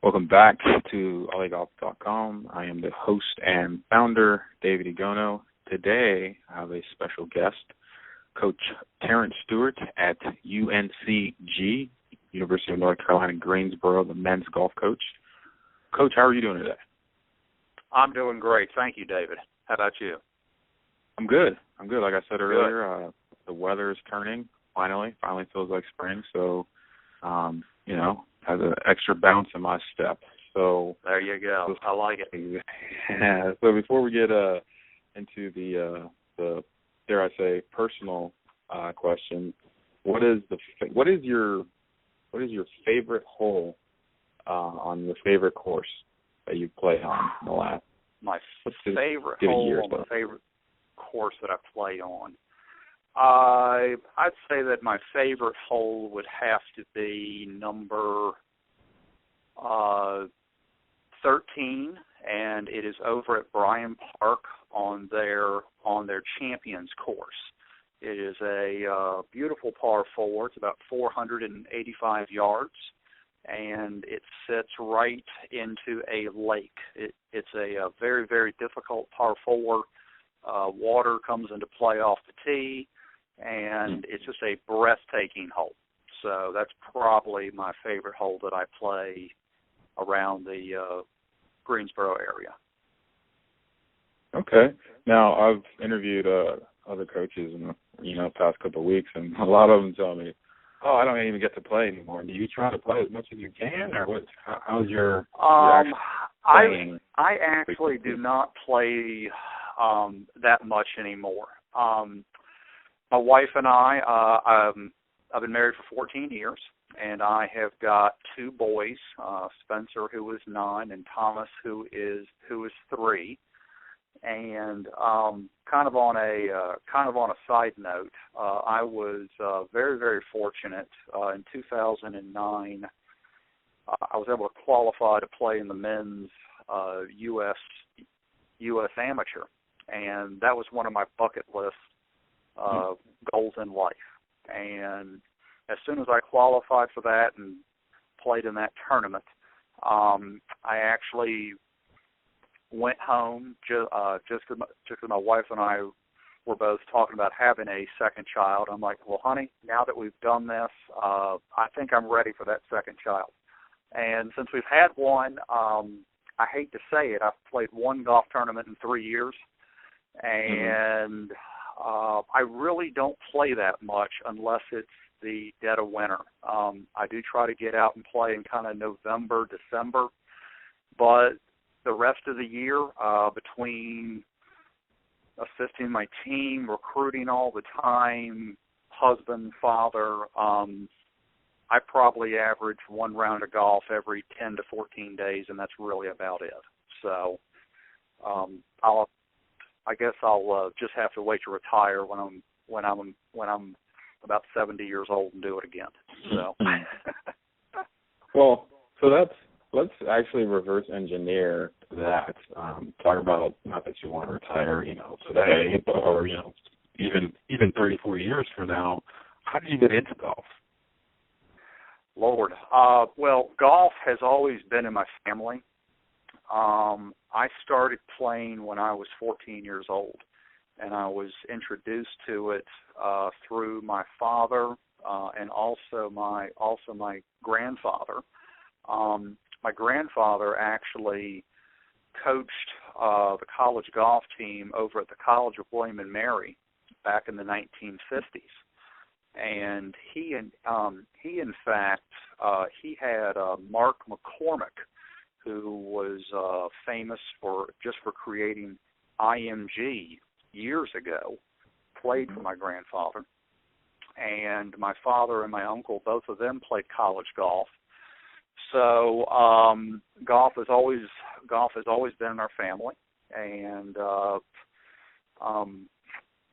Welcome back to olliegolf.com. I am the host and founder, David Igono. Today, I have a special guest, Coach Terrance Stewart at UNCG, University of North Carolina, Greensboro, the men's golf coach. Coach, how are you doing today? I'm doing great. Thank you, David. How about you? I'm good. Like I said earlier, the weather is turning, finally feels like spring, so, has an extra bounce in my step. So there you go. I like it. Yeah. So before we get into the dare I say personal question, what is your favorite hole on your favorite course that you've played on in the last? My favorite hole on the favorite course that I played on. I'd say that my favorite hole would have to be number 13, and it is over at Bryan Park on their Champions course. It is a beautiful par 4. It's about 485 yards, and it sits right into a lake. It's a very, very difficult par 4. Water comes into play off the tee, and it's just a breathtaking hole. So that's probably my favorite hole that I play around the Greensboro area. Okay. Now, I've interviewed other coaches in the past couple of weeks, and a lot of them tell me, I don't even get to play anymore. Do you try to play as much as you can, or what? How's your playing? I actually do not play that much anymore. My wife and I've been married for 14 years, and I have got 2 boys, Spencer, who is 9, and Thomas, who is 3. And kind of on a side note, I was very, very fortunate. In 2009, I was able to qualify to play in the men's U.S. Amateur, and that was one of my bucket list goals in life. And as soon as I qualified for that and played in that tournament, I actually went home just because my wife and I were both talking about having a second child. I'm like, well, honey, now that we've done this, I think I'm ready for that second child. And since we've had one, I hate to say it, I've played one golf tournament in 3 years, and I really don't play that much unless it's the dead of winter. I do try to get out and play in kind of November, December, but the rest of the year, between assisting my team, recruiting all the time, husband, father, I probably average 1 round of golf every 10 to 14 days, and that's really about it. So I guess I'll just have to wait to retire when I'm about 70 years old and do it again. So, well, so let's actually reverse engineer that. Talk about not that you want to retire, today, or even 34 years from now. How did you get into golf? Lord, well, golf has always been in my family. I started playing when I was 14 years old, and I was introduced to it through my father and also my grandfather. My grandfather actually coached the college golf team over at the College of William and Mary back in the 1950s, and he in fact had Mark McCormick, who was famous for creating IMG years ago, played for my grandfather. And my father and my uncle, both of them played college golf. So golf has always been in our family. And I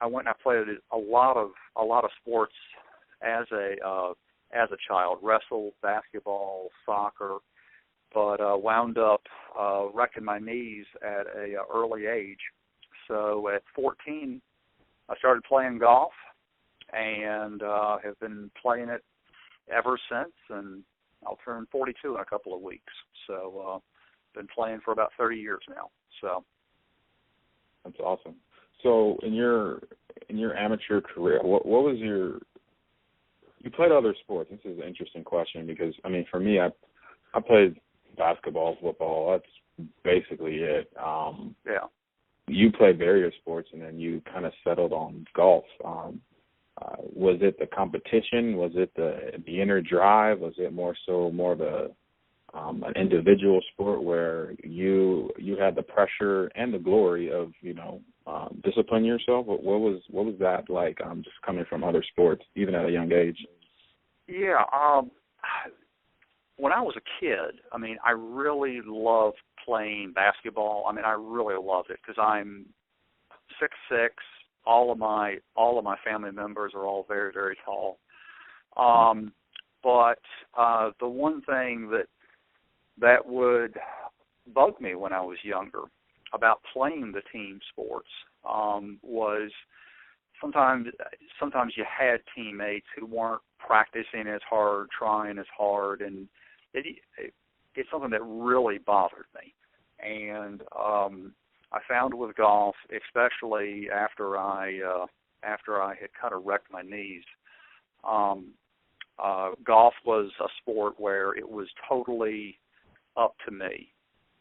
went and I played a lot of sports as a child: wrestled, basketball, soccer. But wound up wrecking my knees at an early age. So at 14, I started playing golf, and have been playing it ever since. And I'll turn 42 in a couple of weeks. So been playing for about 30 years now. So that's awesome. So in your amateur career, what was your? You played other sports. This is an interesting question because I mean, for me, I played basketball, football. That's basically it. Yeah. You played various sports, and then you kind of settled on golf. Was it the competition? Was it the inner drive? Was it more of an individual sport where you had the pressure and the glory of disciplining yourself? What was that like? Just coming from other sports, even at a young age. Yeah. When I was a kid, I mean, I really loved playing basketball. I mean, I really loved it because I'm 6'6". All of my family members are all very, very tall. But the one thing that would bug me when I was younger about playing the team sports was sometimes you had teammates who weren't practicing as hard, trying as hard, and it's something that really bothered me. And I found with golf, especially after I had kind of wrecked my knees, golf was a sport where it was totally up to me.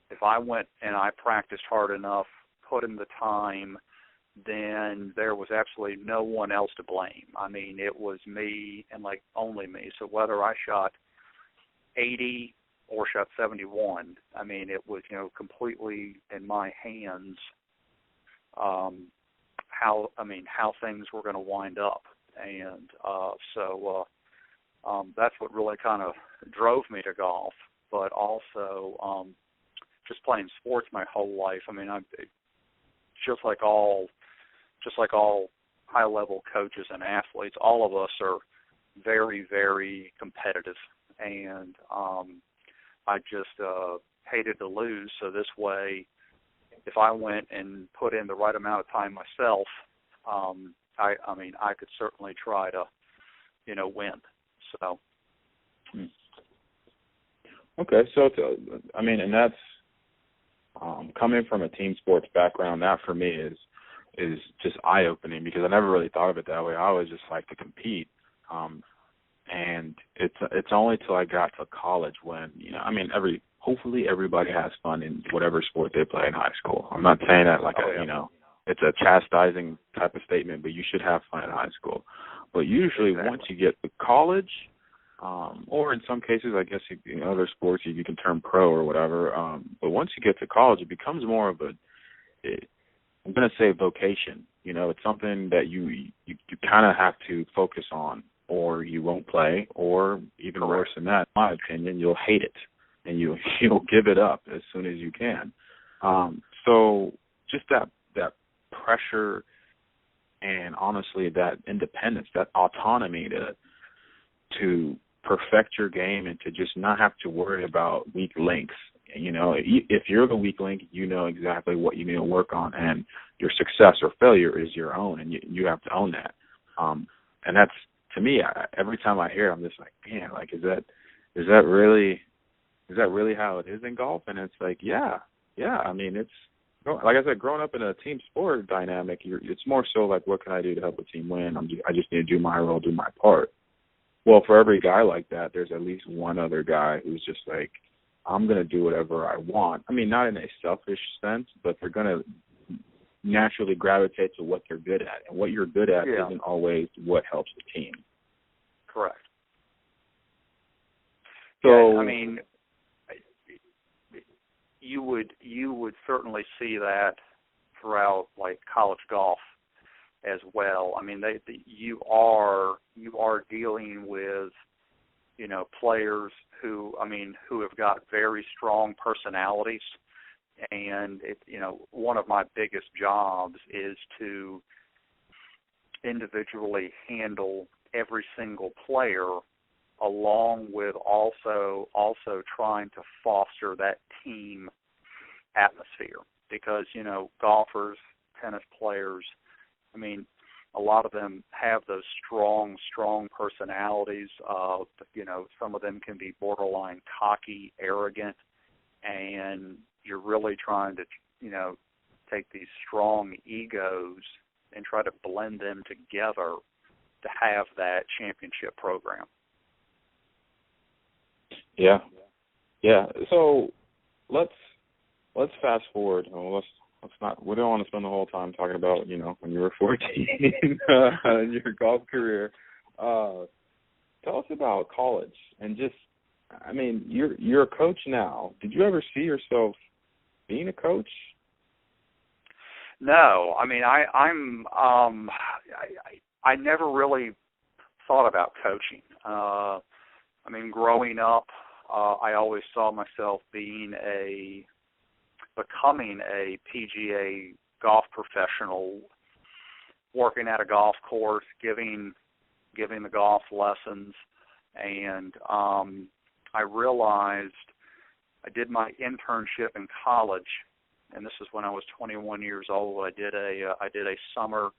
If I went and I practiced hard enough, put in the time, then there was absolutely no one else to blame. I mean, it was me and like only me. So whether I shot 80 or shot 71, I mean, it was, completely in my hands how things were going to wind up. And so that's what really kind of drove me to golf, but also just playing sports my whole life. I mean, I'm just like all high-level coaches and athletes, all of us are very, very competitive, and I just hated to lose. So this way, if I went and put in the right amount of time myself, I mean, I could certainly try to, win. So. Okay, so I mean, and that's coming from a team sports background. That for me is just eye-opening because I never really thought of it that way. I always just like to compete, and it's only till I got to college when I mean, hopefully everybody has fun in whatever sport they play in high school. I'm not saying that like it's a chastising type of statement, but you should have fun in high school. But usually once you get to college, or in some cases, I guess in other sports you can turn pro or whatever. But once you get to college, it becomes more of I'm going to say vocation. It's something that you kind of have to focus on, or you won't play, or even worse than that, in my opinion, you'll hate it, and you'll give it up as soon as you can. So just that pressure and honestly that independence, that autonomy to perfect your game and to just not have to worry about weak links. If you're the weak link, you know exactly what you need to work on, and your success or failure is your own, and you have to own that. And that's, to me, every time I hear it, I'm just like, man, like, is that really how it is in golf? And it's like, yeah. I mean, it's like I said, growing up in a team sport dynamic, it's more so like, what can I do to help the team win? I just need to do my role, do my part. Well, for every guy like that, there's at least one other guy who's just like, I'm going to do whatever I want. I mean, not in a selfish sense, but they're going to naturally gravitate to what they're good at. And what you're good at isn't always what helps the team. Correct. So, yeah, I mean, you would certainly see that throughout like college golf as well. I mean, you are dealing with players who have got very strong personalities, and one of my biggest jobs is to individually handle every single player, along with also trying to foster that team atmosphere, because golfers, tennis players, I mean, a lot of them have those strong personalities. Some of them can be borderline cocky, arrogant, and you're really trying to, take these strong egos and try to blend them together to have that championship program. Yeah. So let's fast forward. Let's not. We don't want to spend the whole time talking about when you were 14 your golf career. Tell us about college and just. I mean, you're a coach now. Did you ever see yourself being a coach? No, I mean I never really thought about coaching. Growing up, I always saw myself becoming a PGA golf professional, working at a golf course, giving the golf lessons, and I realized I did my internship in college, and this is when I was 21 years old. I did a summer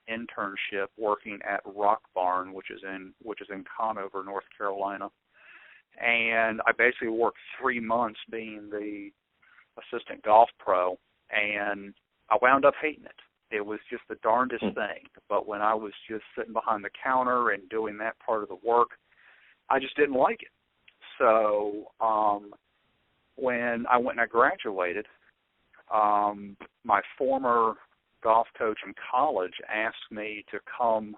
internship working at Rock Barn, which is in Conover, North Carolina, and I basically worked 3 months being the assistant golf pro, and I wound up hating it. It was just the darndest thing. But when I was just sitting behind the counter and doing that part of the work, I just didn't like it. So when I went and I graduated, my former golf coach in college asked me to come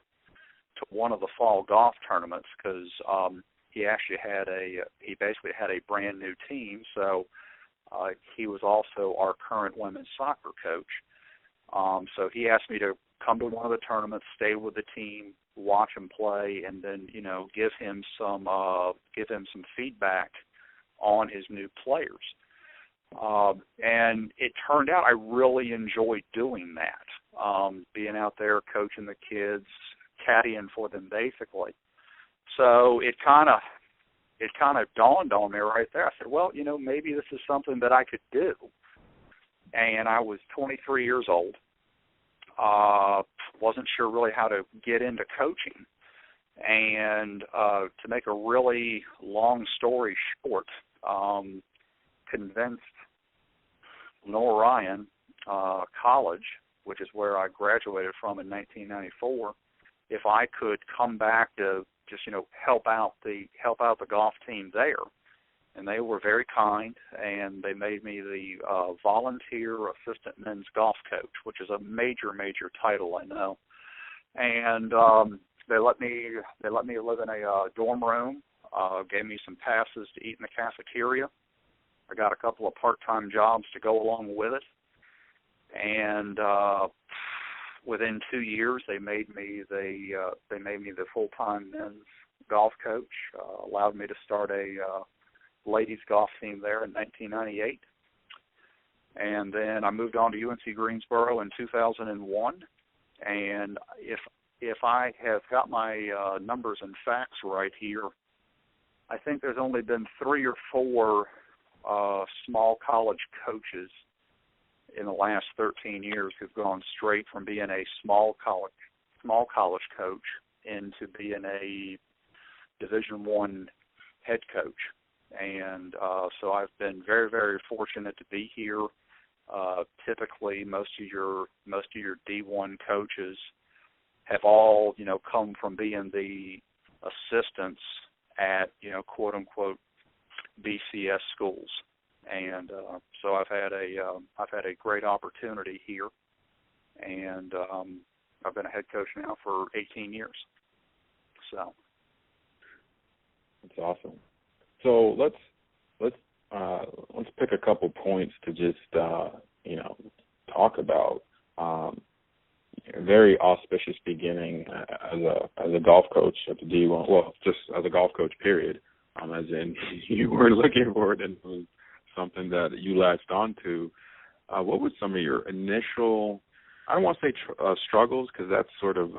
to one of the fall golf tournaments because he basically had a brand new team. So he was also our current women's soccer coach. So he asked me to come to one of the tournaments, stay with the team, watch him play, and then give him some feedback on his new players. And it turned out I really enjoyed doing that, being out there coaching the kids, caddying for them basically. So it kind of dawned on me right there. I said, well, maybe this is something that I could do. And I was 23 years old. Wasn't sure really how to get into coaching. And to make a really long story short, convinced Noah Ryan College, which is where I graduated from in 1994, if I could come back to just help out the golf team there. And they were very kind, and they made me the volunteer assistant men's golf coach, which is a major title, I know. And they let me live in a dorm room, gave me some passes to eat in the cafeteria. I got a couple of part-time jobs to go along with it, and within 2 years they made me the full-time men's golf coach. Allowed me to start a ladies golf team there in 1998, and then I moved on to UNC Greensboro in 2001. And if I have got my numbers and facts right here, I think there's only been 3 or 4 small college coaches in the last 13 years who've gone straight from being a small college coach into being a Division I head coach. And so I've been very, very fortunate to be here. Typically, most of your D1 coaches have all come from being the assistants at quote unquote BCS schools, and so I've had a great opportunity here, and I've been a head coach now for 18 years. So that's awesome. So let's pick a couple points to just talk about. A very auspicious beginning as a golf coach at the D1. Well, just as a golf coach, period. As in you were looking for it and it was something that you latched onto. What was some of your initial? I don't want to say struggles, because that's sort of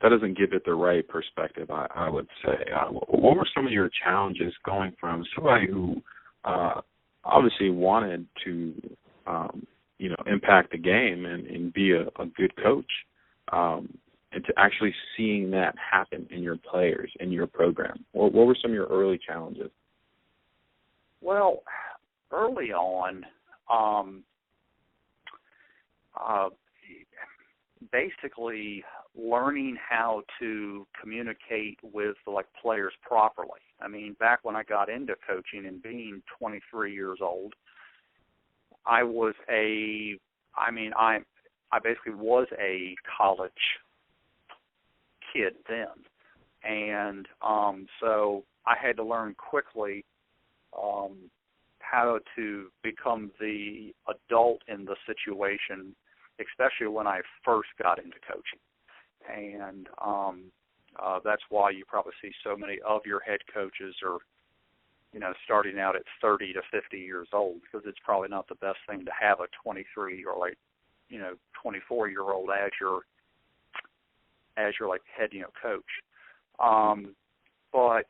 that doesn't give it the right perspective, I would say. What were some of your challenges going from somebody who obviously wanted to, impact the game and be a good coach, and to actually seeing that happen in your players, in your program? What were some of your early challenges? Well, early on, basically learning how to communicate with players properly. I mean, back when I got into coaching and being 23 years old, I basically was a college kid then. And so I had to learn quickly how to become the adult in the situation, especially when I first got into coaching. And that's why you probably see so many of your head coaches are, starting out at 30 to 50 years old, because it's probably not the best thing to have a 23 or 24-year-old as your head, coach. But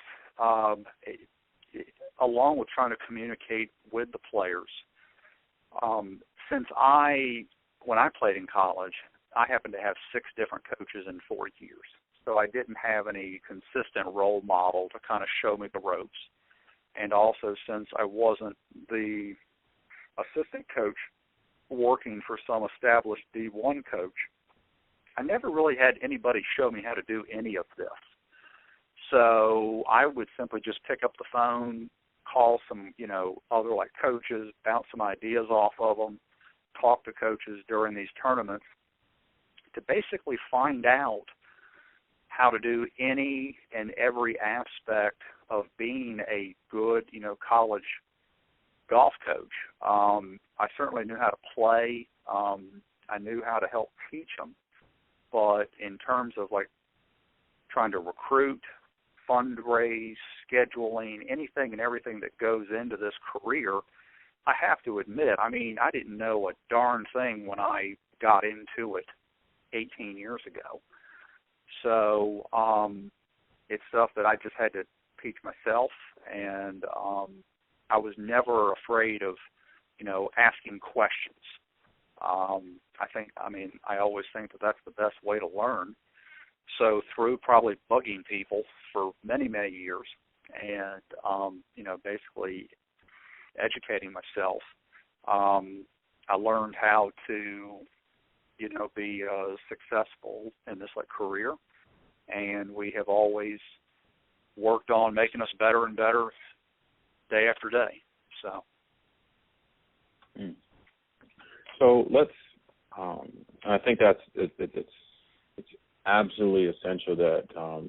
along with trying to communicate with the players, when I played in college, I happened to have 6 different coaches in 4 years. So I didn't have any consistent role model to kind of show me the ropes. And also, since I wasn't the assistant coach working for some established D1 coach, I never really had anybody show me how to do any of this. So I would simply just pick up the phone, call some, other coaches, bounce some ideas off of them, talk to coaches during these tournaments to basically find out how to do any and every aspect of being a good, college golf coach. I certainly knew how to play. I knew how to help teach them. But in terms of trying to recruit, fundraise, scheduling, anything and everything that goes into this career, I have to admit, I didn't know a darn thing when I got into it 18 years ago. So it's stuff that I just had to teach myself, and I was never afraid of, asking questions. I always think that that's the best way to learn. So through probably bugging people for many, many years and, basically educating myself, I learned how to, be successful in this career. And we have always worked on making us better and better day after day. So let's. I think it's absolutely essential that no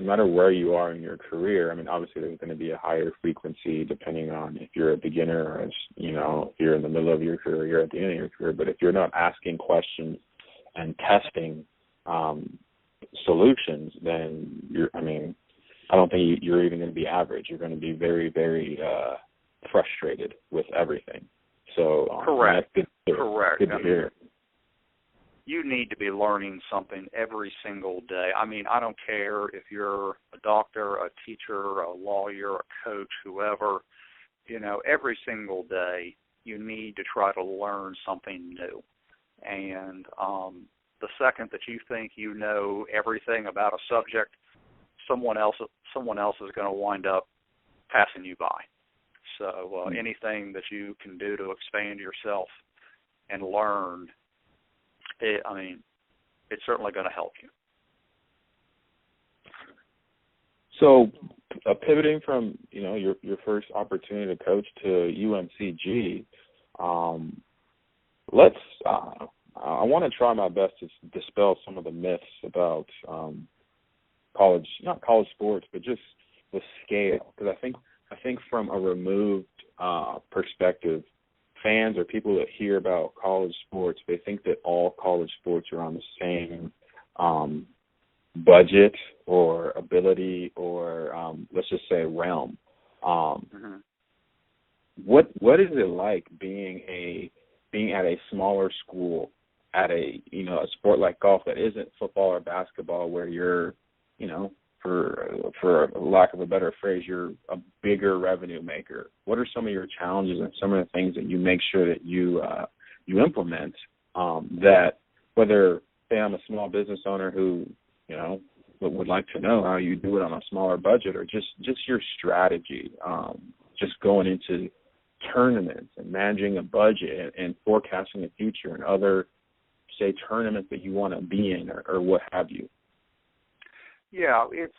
matter where you are in your career, obviously there's going to be a higher frequency depending on if you're a beginner or, if you're in the middle of your career, you're at the end of your career. But if you're not asking questions and testing solutions, then I don't think you're even going to be average. You're going to be very, very frustrated with everything. So correct. Correct. Good to hear. You need to be learning something every single day. I don't care if you're a doctor, a teacher, a lawyer, a coach, whoever. Every single day you need to try to learn something new. And the second that you think you know everything about a subject, someone else is going to wind up passing you by. So anything that you can do to expand yourself and learn, it's certainly going to help you. So pivoting from, your first opportunity to coach to UNCG, I want to try my best to dispel some of the myths about not college sports, but just the scale. Because I think from a removed perspective, fans or people that hear about college sports, they think that all college sports are on the same budget or ability or let's just say realm. What is it like being at a smaller school at a sport like golf that isn't football or basketball, where you're for lack of a better phrase, you're a bigger revenue maker? What are some of your challenges and some of the things that you make sure that you implement that whether, say, I'm a small business owner who, would like to know how you do it on a smaller budget, or just your strategy, just going into tournaments and managing a budget and forecasting the future and other, say, tournaments that you want to be in or what have you. Yeah, it's,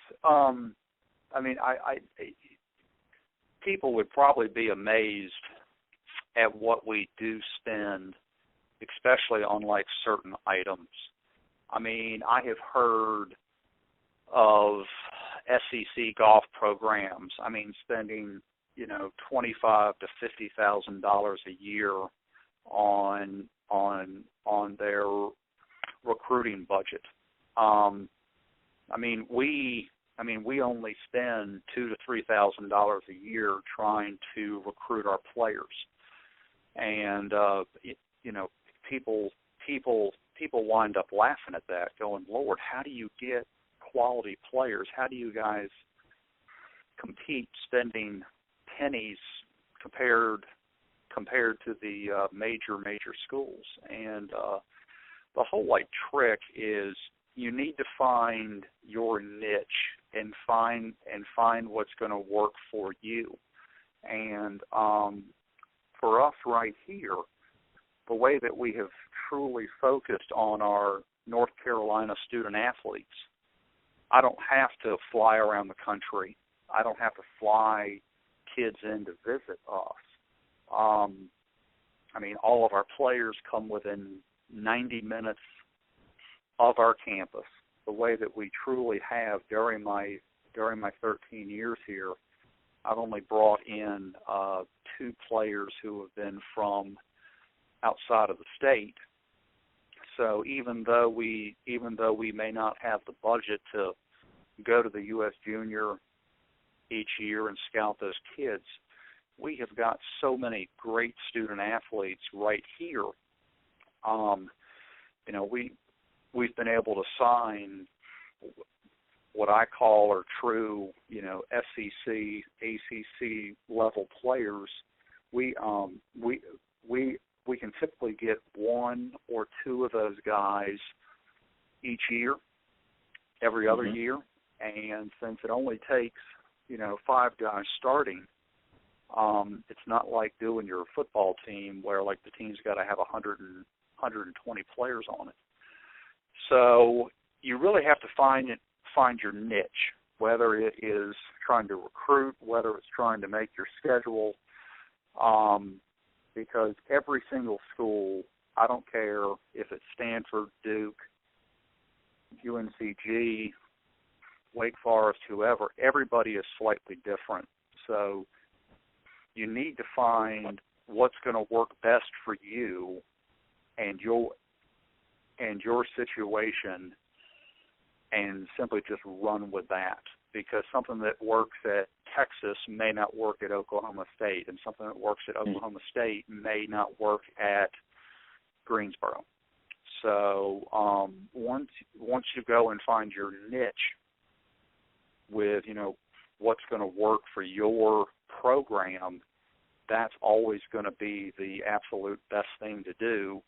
people would probably be amazed at what we do spend, especially on like certain items. I mean, I have heard of SEC golf programs, spending, $25,000 to $50,000 a year on their recruiting budget. We only spend $2,000 to $3,000 a year trying to recruit our players, and people wind up laughing at that, going, "Lord, how do you get quality players? How do you guys compete spending pennies compared to the major schools?" And the whole trick is you need to find your niche and find what's going to work for you. And for us right here, the way that we have truly focused on our North Carolina student athletes, I don't have to fly around the country. I don't have to fly kids in to visit us. All of our players come within 90 minutes of our campus. The way that we truly have during my 13 years here, I've only brought in 2 players who have been from outside of the state. So even though we may not have the budget to go to the U.S. Junior each year and scout those kids, we have got so many great student athletes right here. We've been able to sign what I call are true, SEC, ACC level players. We can typically get 1 or 2 of those guys each year, every other year, and since it only takes 5 guys starting, it's not like doing your football team where the team's got to have 120 players on it. So you really have to find your niche, whether it is trying to recruit, whether it's trying to make your schedule, because every single school, I don't care if it's Stanford, Duke, UNCG, Wake Forest, whoever, everybody is slightly different. So you need to find what's going to work best for you and your situation, and simply just run with that, because something that works at Texas may not work at Oklahoma State, and something that works at Oklahoma State may not work at Greensboro. So once you go and find your niche with, what's going to work for your program, that's always going to be the absolute best thing to do,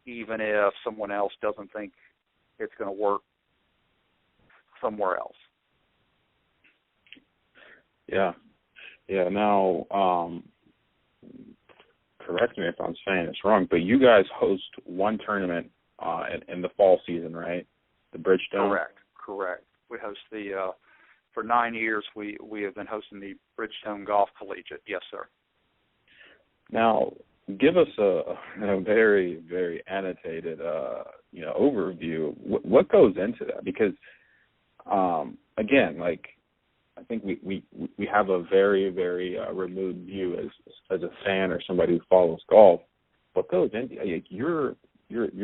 even if someone else doesn't think it's going to work somewhere else. Yeah. Now, correct me if I'm saying this wrong, but you guys host one tournament in the fall season, right? The Bridgestone? Correct. We host for 9 years, we have been hosting the Bridgestone Golf Collegiate. Yes, sir. Now, give us a very, very annotated, overview. What goes into that? Because, again, I think we have a very, very removed view as a fan or somebody who follows golf. What goes into you're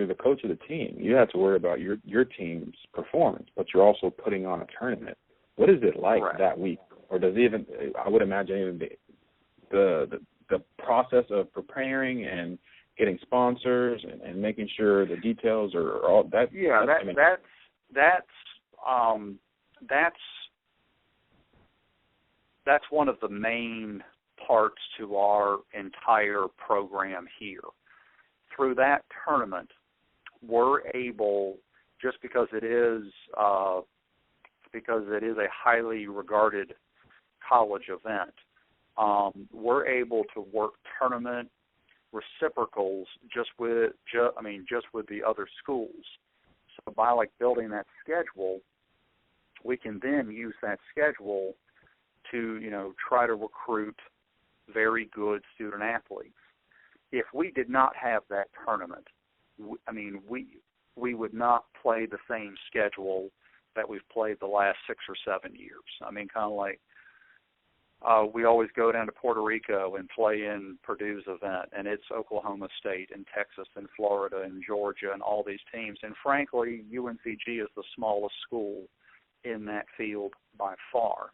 the coach of the team. You have to worry about your team's performance, but you're also putting on a tournament. What is it like that week? Or does even, I would imagine, even the process of preparing and getting sponsors and making sure the details are all that. Yeah, that's one of the main parts to our entire program here. Through that tournament, we're able, just because it is a highly regarded college event, we're able to work tournament reciprocals just with the other schools. So by building that schedule, we can then use that schedule to try to recruit very good student athletes. If we did not have that tournament, we would not play the same schedule that we've played the last 6 or 7 years. Kind of like we always go down to Puerto Rico and play in Purdue's event, and it's Oklahoma State and Texas and Florida and Georgia and all these teams. And frankly, UNCG is the smallest school in that field by far.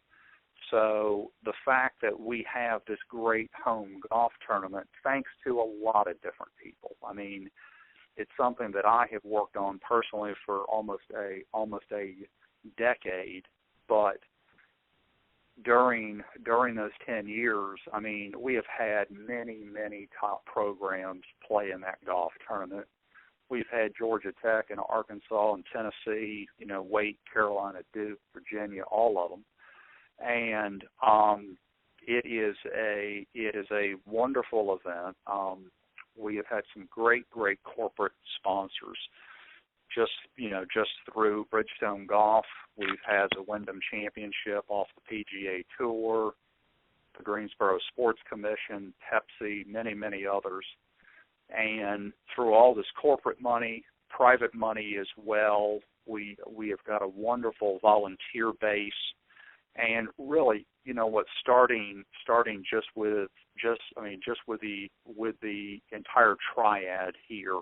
So the fact that we have this great home golf tournament, thanks to a lot of different people. It's something that I have worked on personally for almost a decade, but during those 10 years, we have had many top programs play in that golf tournament. We've had Georgia Tech and Arkansas and Tennessee, Wake, Carolina, Duke, Virginia, all of them. And it is a wonderful event. We have had some great corporate sponsors. Just through Bridgestone Golf, we've had the Wyndham Championship off the PGA Tour, the Greensboro Sports Commission, Pepsi, many others. And through all this corporate money, private money as well, we have got a wonderful volunteer base. And really, starting just with the entire triad here,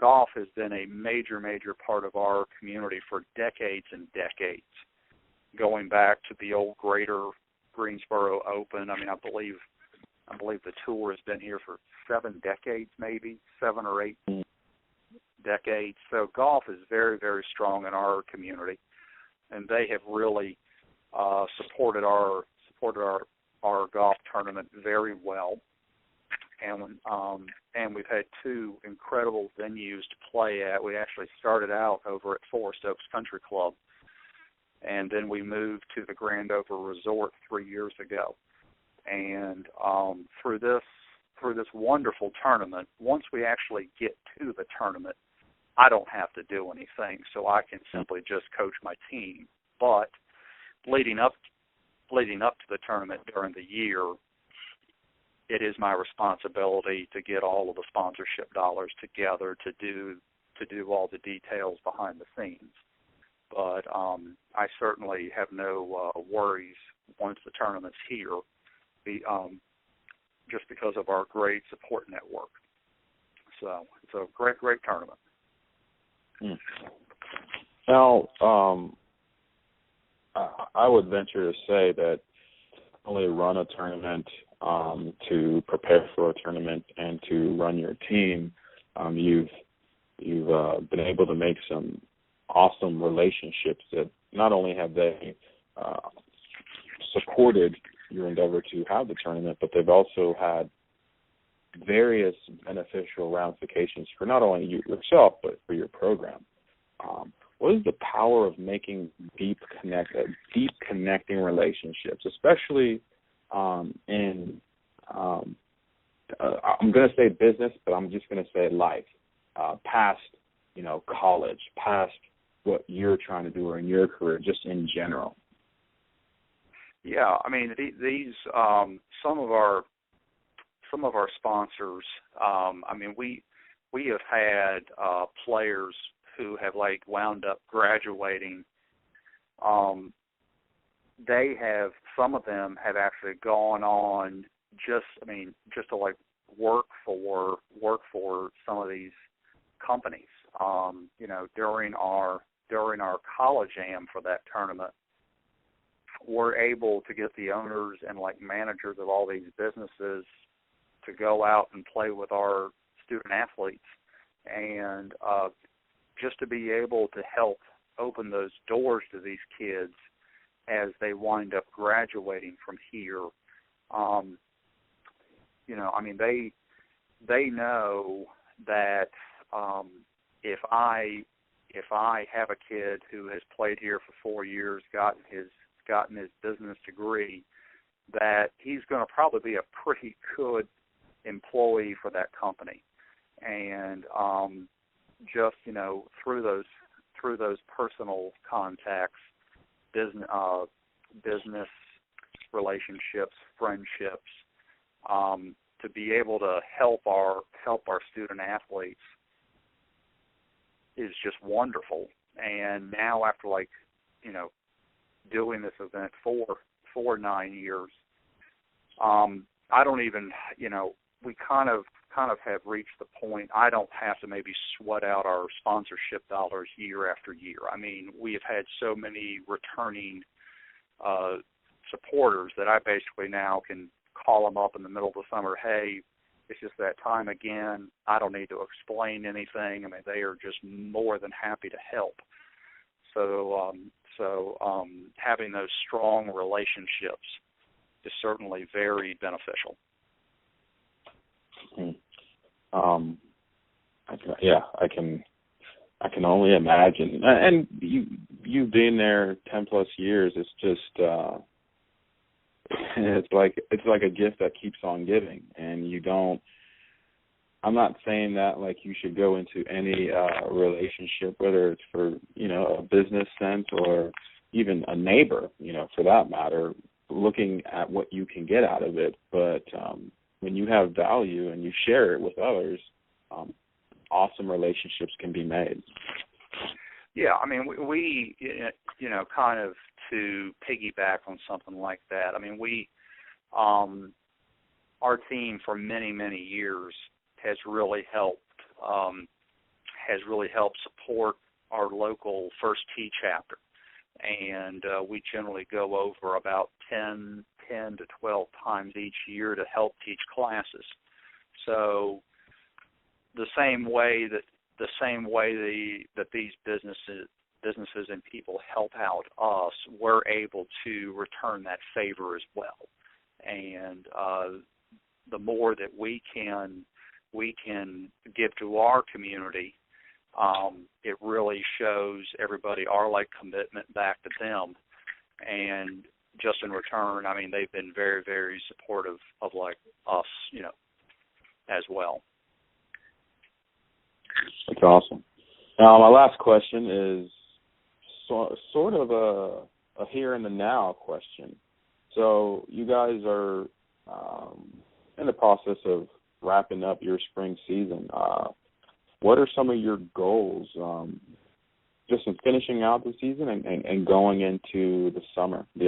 golf has been a major part of our community for decades and decades, going back to the old Greater Greensboro Open. I believe the tour has been here for 7 decades, maybe 7 or 8 decades. So golf is very strong in our community, and they have really supported our golf tournament very well. And we've had 2 incredible venues to play at. We actually started out over at Forest Oaks Country Club, and then we moved to the Grand Over Resort 3 years ago. And through this wonderful tournament, once we actually get to the tournament, I don't have to do anything, so I can simply just coach my team. But leading up to the tournament during the year, it is my responsibility to get all of the sponsorship dollars together to do all the details behind the scenes. But I certainly have no worries once the tournament's here, just because of our great support network. So it's a great tournament. Now, I would venture to say that only run a tournament, to prepare for a tournament, and to run your team, you've been able to make some awesome relationships that not only have they supported your endeavor to have the tournament, but they've also had various beneficial ramifications for not only yourself, but for your program. What is the power of making deep connecting relationships, especially in I'm going to say business, but I'm just going to say life, past college, past what you're trying to do or in your career, just in general? Yeah, these some of our sponsors. We have had players who have wound up graduating. Some of them have actually gone on just to work for some of these companies. During our college am for that tournament, we're able to get the owners and managers of all these businesses to go out and play with our student athletes, and just to be able to help open those doors to these kids as they wind up graduating from here. They know that if I have a kid who has played here for 4 years, gotten his business degree, that he's going to probably be a pretty good employee for that company. And just, you know, through those personal contacts, business relationships, friendships, to be able to help our student athletes is just wonderful. And now, after, like, you know, doing this event for 9 years, I don't even, you know, we kind of have reached the point. I don't have to maybe sweat out our sponsorship dollars year after year. I mean, we have had so many returning supporters that I basically now can call them up in the middle of the summer. Hey, it's just that time again. I don't need to explain anything. I mean, they are just more than happy to help. So having those strong relationships is certainly very beneficial. I can only imagine. And you being there 10 plus years, it's just it's like a gift that keeps on giving. And I'm not saying that like you should go into any relationship, whether it's for, you know, a business sense or even a neighbor, you know, for that matter, looking at what you can get out of it. But when you have value and you share it with others, awesome relationships can be made. Yeah, I mean, we you know, kind of to piggyback on something like that, I mean, our team for many, many years has really helped support our local First Tee chapter. And we generally go over about 10 to 12 times each year to help teach classes. So the same way that these businesses and people help out us, we're able to return that favor as well. And the more that we can give to our community, it really shows everybody our like commitment back to them. And just in return, I mean, they've been very, very supportive of like us, you know, as well. That's awesome. Now, my last question is sort of a here and the now question. So you guys are in the process of wrapping up your spring season. What are some of your goals just in finishing out the season and going into the summer, the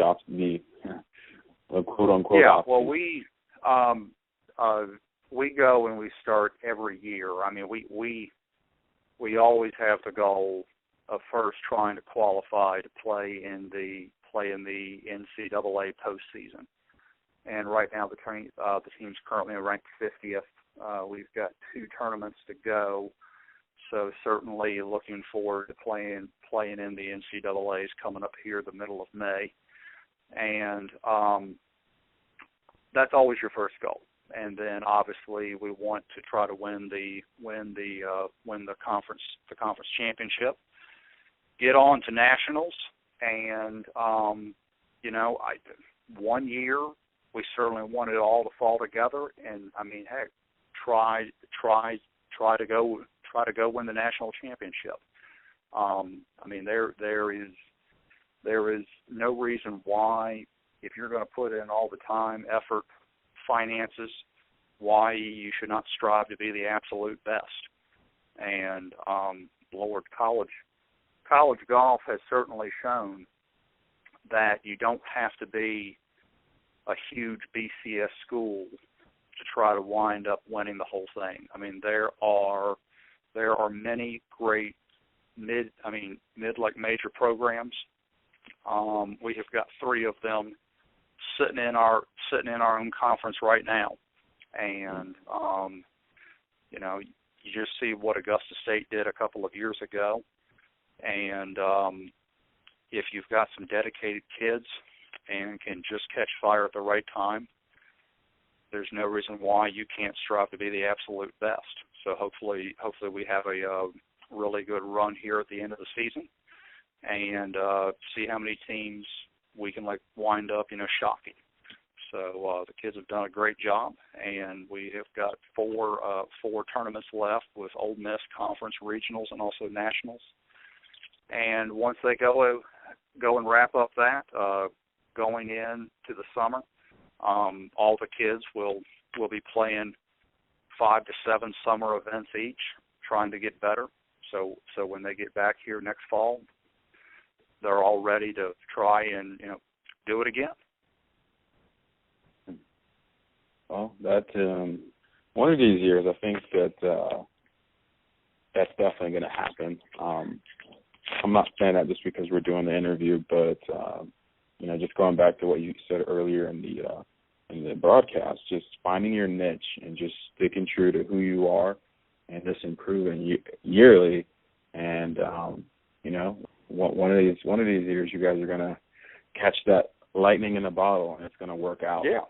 quote-unquote Yeah, off-season? well, we go and we start every year. I mean, we always have the goal of first trying to qualify to play in the NCAA postseason. And right now the team's currently ranked 50th. We've got 2 tournaments to go, so certainly looking forward to playing in the NCAAs coming up here the middle of May. And that's always your first goal. And then obviously we want to try to win the conference championship, get on to nationals, and you know, one year we certainly want it all to fall together. And I mean, heck, try to go win the national championship. I mean, there is no reason why, if you're going to put in all the time, effort, finances, why you should not strive to be the absolute best. And Lord, college golf has certainly shown that you don't have to be a huge BCS school to try to wind up winning the whole thing. I mean, there are many great mid like major programs. We have got 3 of them sitting in our own conference right now, and you know, you just see what Augusta State did a couple of years ago, and if you've got some dedicated kids and can just catch fire at the right time, there's no reason why you can't strive to be the absolute best. So hopefully we have really good run here at the end of the season, and see how many teams we can wind up, shocking. So the kids have done a great job, and we have got four tournaments left with Ole Miss Conference Regionals and also Nationals. And once they go and wrap up that, going into the summer, all the kids will be playing 5 to 7 summer events each, trying to get better. So when they get back here next fall, they're all ready to try and do it again. Well, that one of these years, I think that that's definitely going to happen. I'm not saying that just because we're doing the interview, but just going back to what you said earlier in the broadcast, just finding your niche and just sticking true to who you are, and just improving yearly. And one of these years, you guys are going to catch that lightning in a bottle, and it's going to work out. Yeah.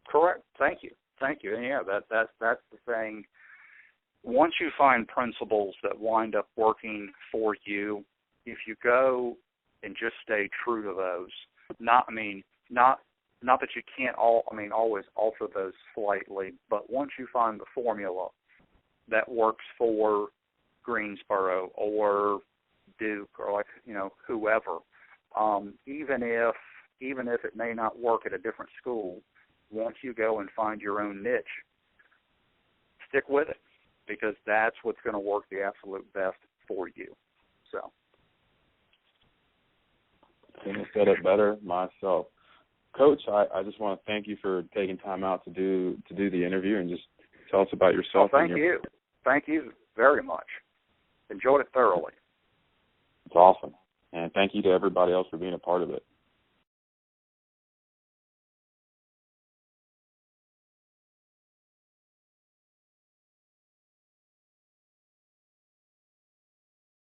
Correct. Thank you. And yeah, that's the thing. Once you find principles that wind up working for you, if you go and just stay true to those, not that you can't always alter those slightly, but once you find the formula that works for Greensboro or Duke or whoever, even if it may not work at a different school, once you go and find your own niche, stick with it, because that's what's going to work the absolute best for you. So, couldn't have said it better myself. Coach, I just want to thank you for taking time out to do the interview and just tell us about yourself. Thank you. Thank you very much. Enjoyed it thoroughly. It's awesome. And thank you to everybody else for being a part of it.